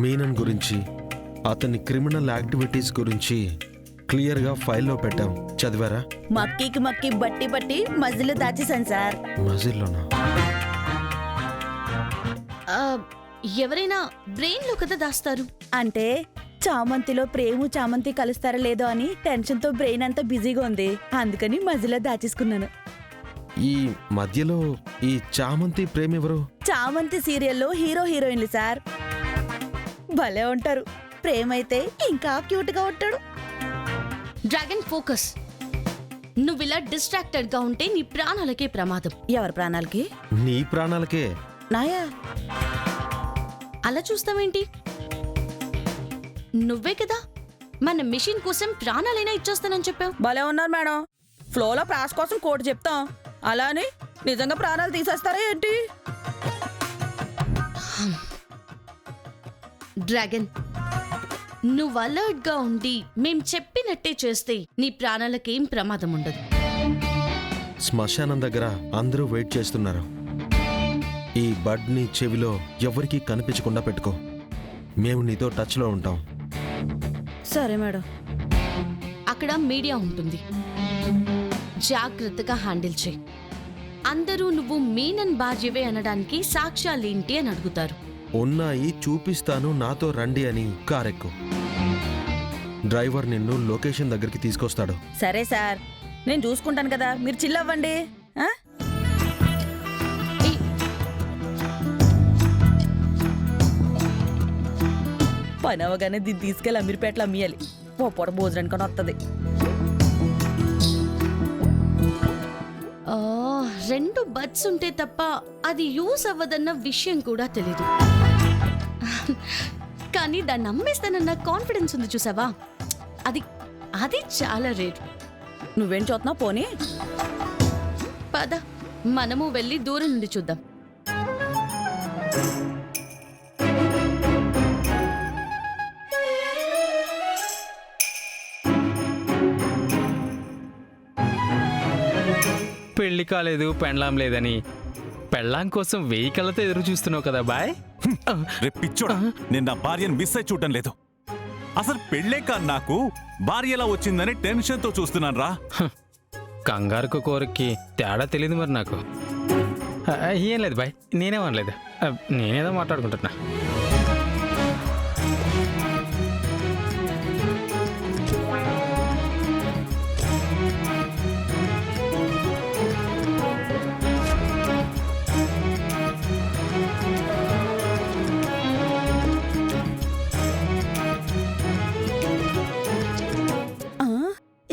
మీనన్ గురించి, అతని criminal activities గురించి క్లియర్గా ఫైల్లో పెట్టాం. చదివారా? మక్కీకి మక్కీ బట్టి బట్టి మధ్యలో దాచేశాను సార్. మజిల్లోనా? ఎవరైనా బ్రెయిన్ లో కదా దాస్తారు. అంటే చామంతిలో ప్రేమ చామంతి కలుస్తారా లేదో అని టెన్షన్ తో బ్రెయిన్ అంతా బిజీగా ఉంది, అందుకని మధ్యలో దాచేసుకున్నాను. ఈ మధ్యలో ఈ చామంతి ప్రేమ ఎవరు? చామంతి సీరియల్లో హీరో హీరోయిన్లు సార్. భలే ఉంటారు. ప్రేమ అయితే ఇంకా క్యూట్ గా ఉంటాడు. Dragon focus. నువ్విలా డిస్ట్రాక్టెడ్ గా ఉంటే నీ ప్రాణాలకే ప్రమాదం. ఎవరి ప్రాణాలకి? నీ ప్రాణాలకే. నాయా? అలా చూస్తావేంటి? నువ్వే కదా మన మిషన్ కోసం ప్రాణాలైనా ఇచ్చేస్తానని చెప్పావు. భలే ఉన్నారు మేడం. ఫ్లోలో ప్రాస్ కోసం కోటి చెప్తాం, అలానే నిజంగా ప్రాణాలు తీసేస్తారా ఏంటి? డ్రాగన్, నువ్వు అలర్ట్ గా ఉండి మేం చెప్పినట్టే చేస్తే నీ ప్రాణాలకేం ప్రమాదం ఉండదు. శ్మశానం దగ్గర అందరూ వెయిట్ చేస్తున్నారు. ఈ బడ్ ని చెవిలో ఎవరికీ కనిపించకుండా పెట్టుకో. మేము నీతో టచ్ లో ఉంటాం. సరే మేడం. అక్కడ మీడియా ఉంటుంది, జాగ్రత్తగా హ్యాండిల్ చేయి. అందరూ నువ్వు మీనన్ భార్యవే అనడానికి సాక్ష్యాలేంటి అని అడుగుతారు. ఉన్నాయి, చూపిస్తాను, నాతో రండి అని కారెక్కు. డ్రైవర్ నిన్ను లొకేషన్ దగ్గరికి తీసుకొస్తాడు. సరే సార్, నేను చూసుకుంటాను కదా, మీరు చిల్ అవ్వండి. ఆ? ఏయ్, పని అవగానే దీన్ని తీసుకెళ్ళి అమీర్పేటలో అమ్మియాలి. ఓ పొడ భోజనానికి వస్తుంది. ఆ, 2 బర్డ్స్ ఉంటే తప్ప అది యూస్ అవ్వదన్న విషయం కూడా తెలీదు. కానీ దాన్ని అమ్మేస్తానన్న కాన్ఫిడెన్స్ ఉంది చూసావా, అది అది చాలా రేర్. నువ్వేం చూస్తున్నావు? పోనీ పద, మనము వెళ్ళి దూరం నుండి చూద్దాం. పెళ్లి కాలేదు, పెండ్లాం లేదని పెళ్ళాం కోసం 1000 కళ్ళతో ఎదురు చూస్తున్నావు కదా బాయ్. రే పిచ్చోడా, నేను నా భార్యను మిస్ అయి చూడటం లేదు. అసలు పెళ్ళే కాదు, నాకు భార్య ఎలా వచ్చిందని టెన్షన్తో చూస్తున్నాను రా. కంగారుకు కోరికకి తేడా తెలియదు మరి నాకు. ఏం లేదు బాయ్, నేనేమనలేదు. నేనేదో మాట్లాడుకుంటున్నా.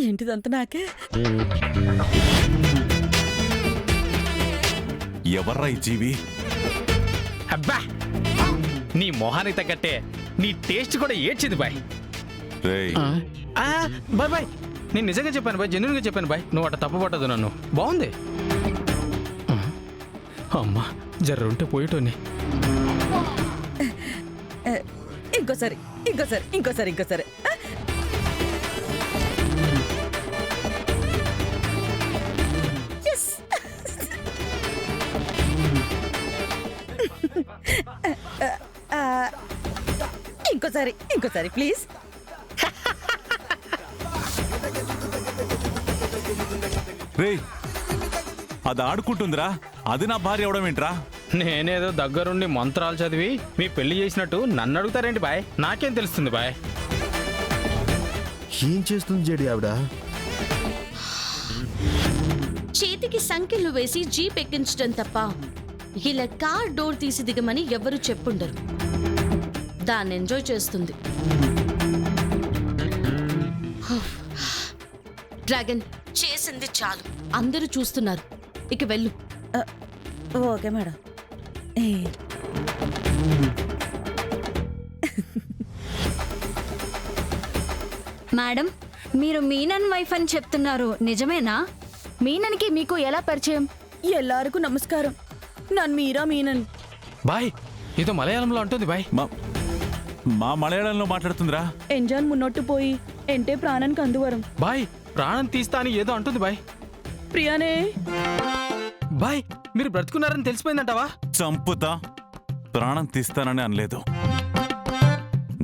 ఏంటిదంతా నాకే? ఎవర్రా ఈ జీవి? అబ్బా, నీ మొహానికి తగ్గట్టే నీ టేస్ట్ కూడా ఏడ్చింది బాయ్. రేయ్, బాయ్ బాయ్, నేను నిజంగా చెప్పాను బాయ్, జెన్యున్గా చెప్పాను బాయ్. నువ్వు అట్ట తప్పపట్టదు నన్ను. బాగుంది. అమ్మా, జర్రుంటే పోయేటోని. ఇంకోసారి ఇంకోసారి ఇంకోసారి ఇంకోసారి. ఇంకోసారి ఇంకోసారి ప్లీజ్. రేయ్, అది ఆడుకుంటుందిరా, అది నా భార్య అవడం ఏంట్రా? నేనేదో దగ్గరుండి మంత్రాలు చదివి మీ పెళ్లి చేసినట్టు నన్ను అడుగుతారేంటి బాయ్? నాకేం తెలుస్తుంది బాయ్? ఏం చేస్తుంది జడి ఆవిడ? చేతికి సంకెళ్ళు వేసి జీప్ ఎక్కించడం తప్ప ఇలా కార్ డోర్ తీసి దిగమని ఎవరు చెప్పుండరు. దాన్ని ఎంజాయ్ చేస్తుంది. డ్రాగన్, చేసింది చాలు, అందరూ చూస్తున్నారు, ఇక వెళ్ళు. Okay madam. మేడం, మీరు మీనన్ వైఫ్ అని చెప్తున్నారు, నిజమేనా? మీనన్కి మీకు ఎలా పరిచయం? ఎల్లారుకు నమస్కారం. నన్ను మీరా మీనన్. బాయ్, ఏదో మలయాళంలో అంటుంది బాయ్. మా మలయాళంలో మాట్లాడుతుందిరా. ఎంజాన్ మున్నొట్టు పోయి ఎంటే ప్రాణానికి అందువరం. బాయ్, ప్రాణం తీస్తా అని ఏదో అంటుంది బాయ్. ప్రియానే. బాయ్, మీరు బ్రతుకున్నారని తెలిసిపోయిందంటావా? చంపుతా, ప్రాణం తీస్తానని అనలేదు.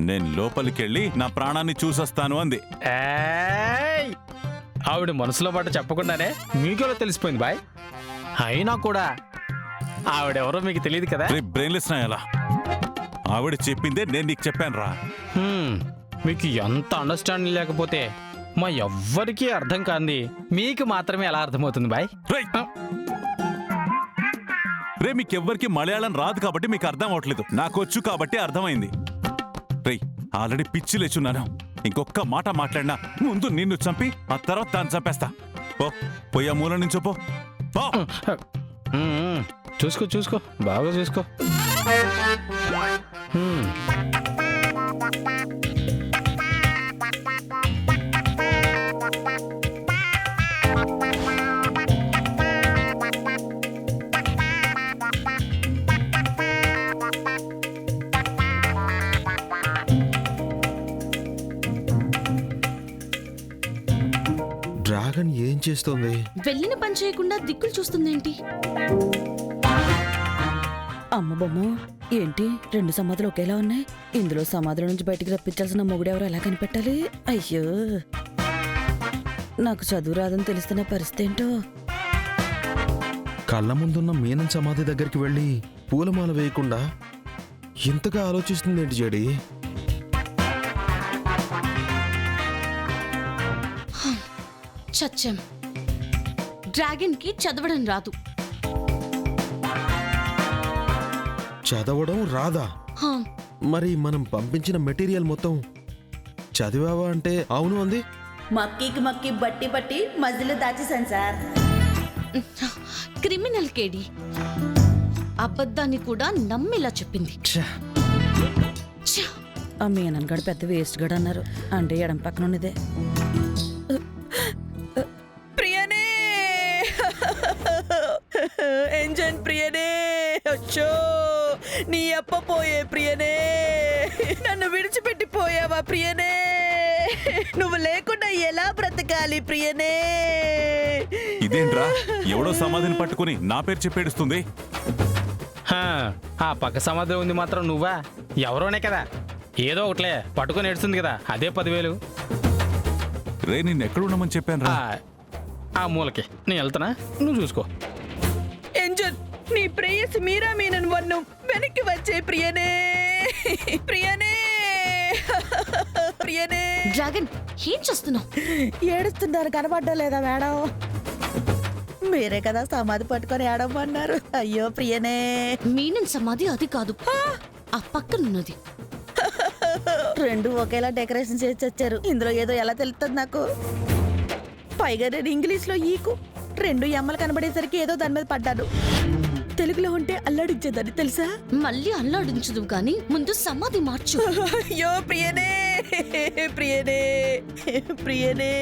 నేను లోపలికెళ్ళి నా ప్రాణాన్ని చూసొస్తాను అంది. ఏయ్! ఆవిడ మనసులో మాట చెప్పకుండానే మీకెలా తెలిసిపోయింది బాయ్? అయినా కూడా ఆవిడెవరో మీకు తెలియదు కదా. రే బ్రెయిన్లెస్ నాయాలా, ఆవిడ చెప్పిందే నేను నీకు చెప్పాను రా. మీకు ఎంత అండర్స్టాండింగ్ లేకపోతే మా ఎవ్వరికీ అర్థం కాంది మీకు మాత్రమే ఎలా అర్థమవుతుంది బాయ్? రే మీకెవ్వరికి మలయాళం రాదు కాబట్టి మీకు అర్థం అవట్లేదు, నాకొచ్చు కాబట్టి అర్థమైంది. రే ఆల్రెడీ పిచ్చి లేచున్నాను, ఇంకొక్క మాట మాట్లాడినా ముందు నిన్ను చంపి ఆ తర్వాత దాన్ని చంపేస్తా. పోయా మూల నుంచి పో. చూసుకో చూసుకో, బాగా చూసుకో. డ్రాగన్ ఏం చేస్తోంది? వెళ్ళిన పని చేయకుండా దిక్కులు చూస్తుందేంటి? అమ్మ బొమ్మ, ఏంటి 2 సమాధులు ఒకేలా ఉన్నాయి? ఇందులో సమాధుల నుంచి బయటికి రప్పించాల్సిన మొగుడెవరు ఎలా కనిపెట్టాలి? అయ్యో, నాకు చదువు రాదని తెలుస్తున్న పరిస్థితి ఏంటో. కళ్ళ ముందున్న మీనన్ సమాధి దగ్గరికి వెళ్ళి పూలమాల వేయకుండా ఇంతగా ఆలోచిస్తుందేంటి జడి? చచ్చం. డ్రాగన్ కి చదవడం రాదు. చదవడం రాదా? హా, మరి మనం పంపించిన మెటీరియల్ మొత్తం చదివావా అంటే అవును అంది. మక్కీకి మక్కి బట్టి బట్టి మధ్యలో దాచేసాను సార్. క్రిమినల్ కేడి అబద్ధాన్ని కూడా నమ్మేలా చెప్పింది. ఛ! ఆ మీనన్ గడు పెద్ద వేస్ట్ గడు అన్నారు. అంటే ఎడం పక్కన ఉన్నదే. ప్రియనే, ఎంజన్ ప్రియనే, వచ్చో నీ అప్ప పోయే ప్రియనే, నన్ను విడిచిపెట్టి పోయావా ప్రియనే, నువ్వు లేకుండా ఎలా బ్రతకాలి ప్రియనే. ఇదేంట్రా, ఎవడో సమాధిని పట్టుకుని నా పేరు చెప్పేడుస్తుంది. ఆ పక్క సమాధిలో ఉంది మాత్రం నువ్వా? ఎవరోనే కదా, ఏదో ఒకట్లే పట్టుకొని ఏడుస్తుంది కదా, అదే 10,000. రే నిన్ను ఎక్కడున్నామని చెప్పాను రా. ఆ మూలకి నేను వెళ్తానా, నువ్వు చూసుకో. ఎంజన్, నీ ప్రేయసి మీరా మీనన్ వన్ను వెనక్కి వచ్చే ప్రియనే, ప్రియనే, ప్రియనే. డ్రాగన్ ఏం చేస్తున్నావు? ఏడుస్తున్నారు, కనబడ్డా లేదా మేడం? మీరే కదా సమాధి పట్టుకొని ఏడమన్నారు. అయ్యో ప్రియనే. మీనన్ సమాధి అది కాదు, ఆ పక్కనున్నది. 2 ఒకేలా డెకరేషన్ చేసి వచ్చారు. ఇందులో ఏదో ఎలా తెలుస్తుంది నాకు? పైగా నేను ఇంగ్లీష్ లో ఈకు 2 ఎమ్మలు కనబడేసరికి ఏదో దాని మీద పడ్డాను. తెలుగులో ఉంటే అల్లాడించేదని తెలుసా? మళ్ళీ అల్లాడించదు కానీ ముందు సమాధి మార్చు. అయ్యో ప్రియనే, ప్రియనే, ప్రియనే.